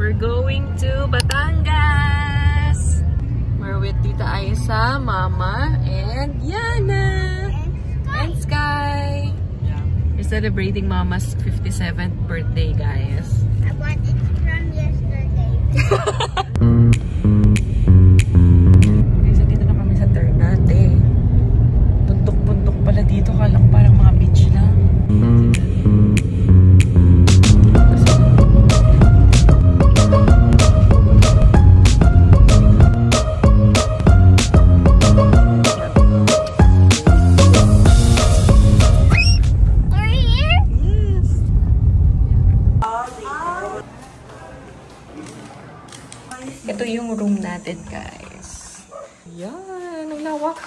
We're going to Batangas! We're with Tita Aisa, Mama, and Yana! And Sky! We're celebrating Mama's 57th birthday, guys. I bought it from yesterday. Okay, so dito na kami sa Ternate. Bundok-bundok pala dito. Kala ko parang mga beach lang. Ito yung room natin, guys. Yan, ang lawak.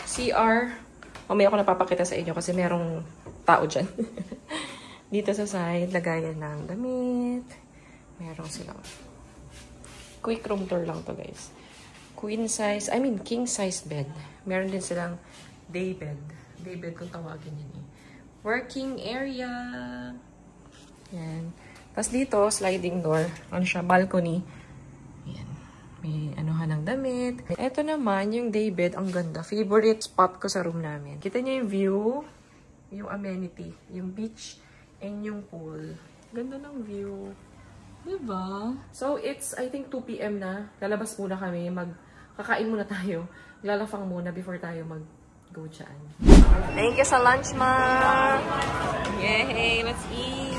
CR. Mamaya ako napapakita sa inyo kasi merong tao dyan. Dito sa side, lagayan ng damit. Merong silang quick room tour lang to, guys. King size bed. Meron din silang day bed. Day bed kung tawagin yun eh. Working area. Yan. Tapos dito, sliding door. Ano siya? Balcony. Ayan. May anuhan ng damit. Ito naman, yung day bed. Ang ganda. Favorite spot ko sa room namin. Kita niyo yung view. Yung amenity. Yung beach. And yung pool. Ganda ng view. Diba? So, it's, I think, 2 PM na. Lalabas muna kami. Kakain muna tayo. Lalafang muna before tayo mag-go dyan. Thank you sa lunch, Ma! Yay! Let's eat!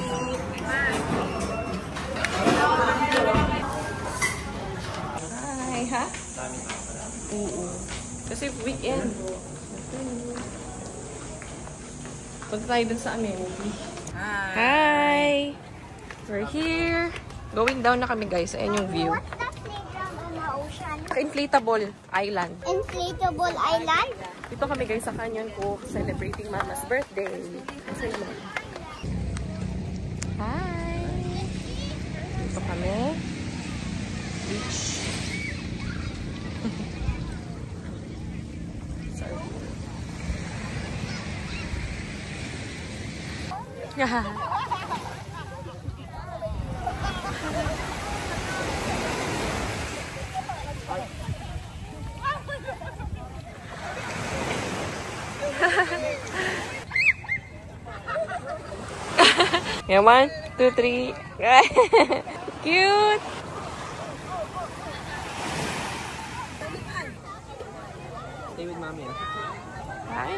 Hi, ha? Oo. Kasi weekend. Punta tayo dun sa amenity. Hi! We're here. Going down na kami, guys. Ayan yung view. What's that playground on the ocean? Inflatable Island. Inflatable Island? Dito kami, guys, sa Canyon Cove, celebrating Mama's birthday. Hi! Dito kami. Beach. Yeah, 1, 2, 3. Cute! Stay with Mommy. Hi!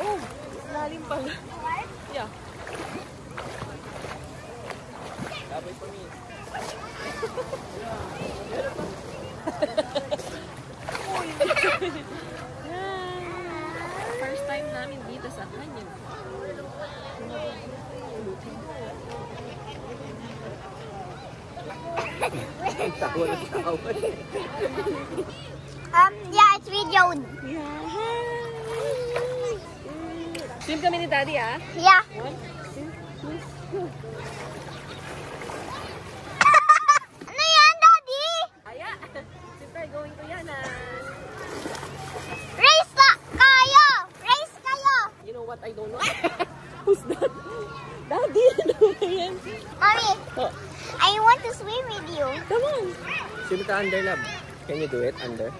Oh, lalim pala. Yeah. Dabay for me. First time namin dito sa Canyon. Yeah, it's videoed. Yeah. Swim kami ni Daddy, ah? Yeah. 1, 2, 3, go. Ano yan, Daddy? Aya! Sister, going to Yana. Race na kayo! Race kayo! You know what I don't know? Who's that? Daddy, ano ba yan? Mommy, Oh, I want to swim with you. come on. Swim ka under, love. Can you do it under?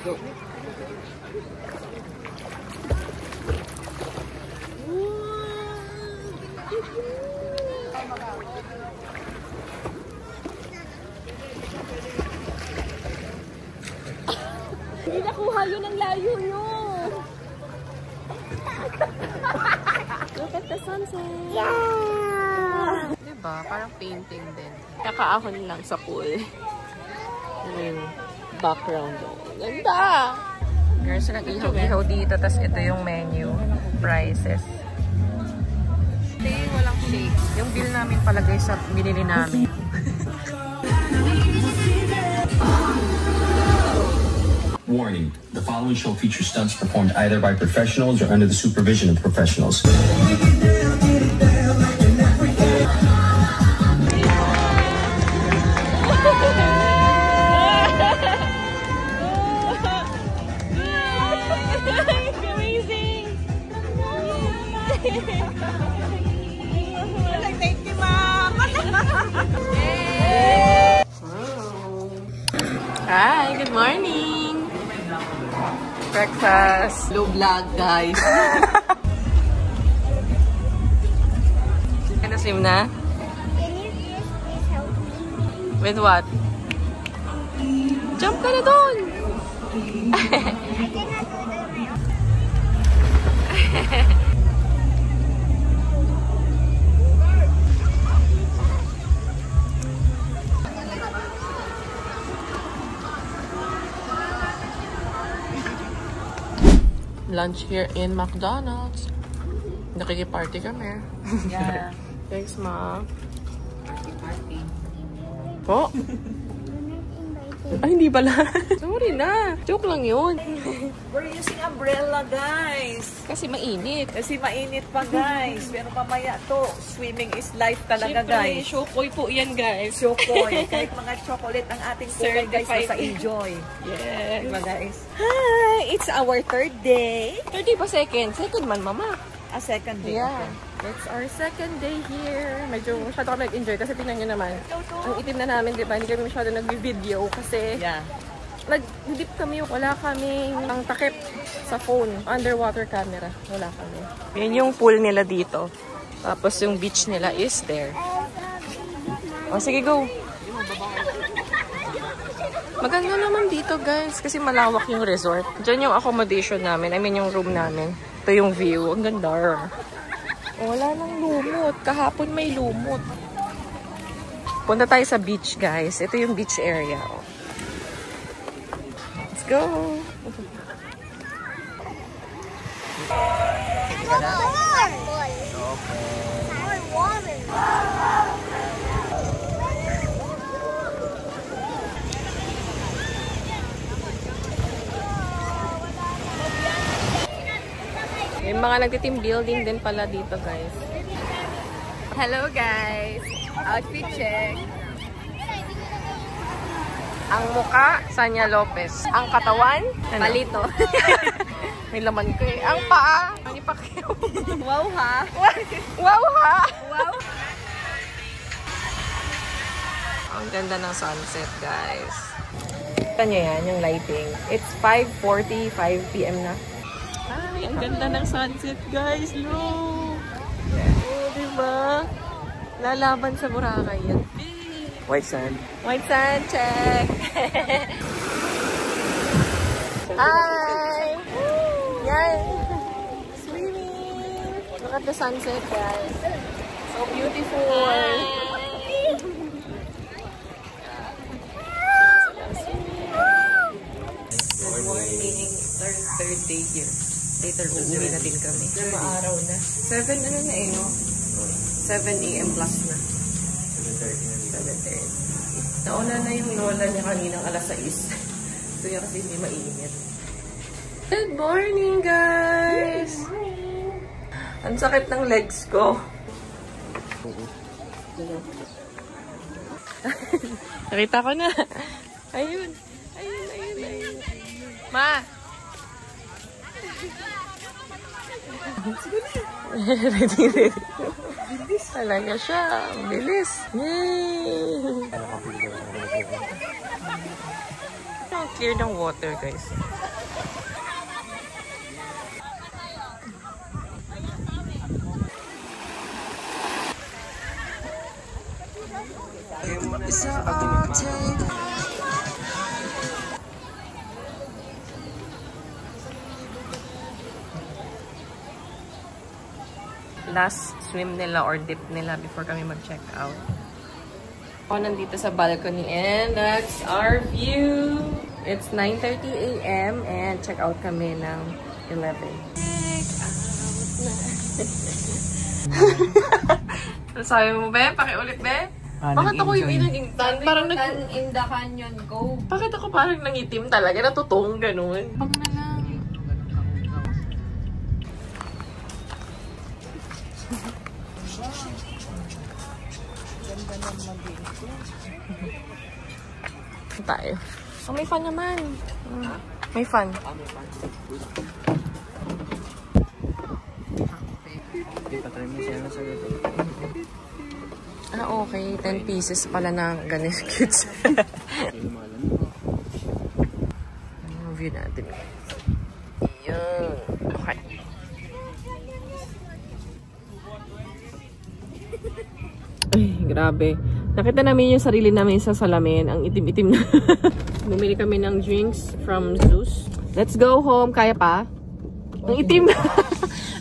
Go. Hindi nakuha yun ang layo nyo. Look at the sunset. Yeah! Diba? Parang painting din. Kakaahon lang sa pool. Ano yung background doon. Ganda! Girls, nag-ihaw-ihaw dito. Tapos ito yung menu. Prices. Ito yung walang shake. Yung bill namin palagay sa binili namin. Warning, the following show features stunts performed either by professionals or under the supervision of professionals. Thank you, Mom. Hi, good morning. Breakfast. Low vlog, guys. Ano, swim na? Can you please help me? With what? Jump ka na doon! I cannot do it on my own. Lunch here in McDonald's. Nakikiparty kami. Yeah. Thanks, Ma. Po? Ay, hindi pala. Sorry na. Joke lang yun. We're using umbrella, guys. Kasi mainit. Kasi mainit pa, guys. Pero mamaya to, swimming is life talaga, guys. Shokoy po yan, guys. Chocoy. Kahit mga chocolate ang ating kulay, guys, Certified. basta enjoy. Yes. Diba, guys? Hi! It's our third day. 30 pa second. Second man, Mama. A second day. Yeah. It's our second day here. Medyo masyado kami nag-enjoy kasi tingnan nyo naman. Ang itim na namin, di ba? Hindi kami masyado nag-video kasi Yeah. nag-dip kami, wala kaming ang takip sa phone. Underwater camera. Wala kami. Yan yung pool nila dito. Tapos yung beach nila is there. O, sige, go. Maganda naman dito, guys. Kasi malawak yung resort. Diyan yung accommodation namin. I mean, yung room namin. Ito yung view. Ang ganda. Wala nang lumot. Kahapon may lumot. Punta tayo sa beach, guys. Ito yung beach area. Let's go! May mga nagtitim building din pala dito, guys. Hello, guys! Outfit check! Ang muka, Sanya Lopez. Ang katawan, Palito. May laman ko eh. Ang paa, Manny Pacquiao. Wow, ha? Wow, ha? Wow. Ang ganda ng sunset, guys. Kita nyo yan, yung lighting. It's 5:45 p.m. na. Ay, ang ganda ng sunset, guys. Look! Oh, diba? Lalaban sa Boracay yan. White sand. White sand, check! Hi! Yan! Swimming! Look at the sunset, guys. So beautiful! Good morning. It's our third day here. Later, uuwi na din kami. Maaraw na. 7 ano na eh, no? 7 a.m. plus na. 7:30. Nauna na yung lola niya kaninang alas 6. So yan kasi hindi mainit. Good morning, guys! Ang sakit ng legs ko. Nakita ko na. Ayun. Ayun, ayun, ayun. Ma! Ready, ready. Bilis. Talaga siya. Bilis. Yay! Ang clear ng water, guys. Last swim nila or dip nila before kami mag-check out. Ako nandito sa balcony and that's our view. It's 9:30 a.m. and check out kami ng 11. Ano sabi mo, be? Pakiulit, be? Bakit ako yung naging tan? Parang in the canyon, go. Bakit ako parang nangitim talaga? Natutong ganun. Pag na lang. Tayo. Oh, may fun naman. May fun. okay. 10 pieces pala na ganito cute. Ang view natin. Yan. Okay. Ay, grabe. Nakita namin yung sarili namin sa salamin. Ang itim-itim na. Bumili kami ng drinks from Zeus. Let's go home. Kaya pa? Ang itim.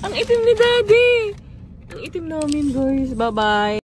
Ang itim ni Daddy. Ang itim namin, guys. Bye-bye.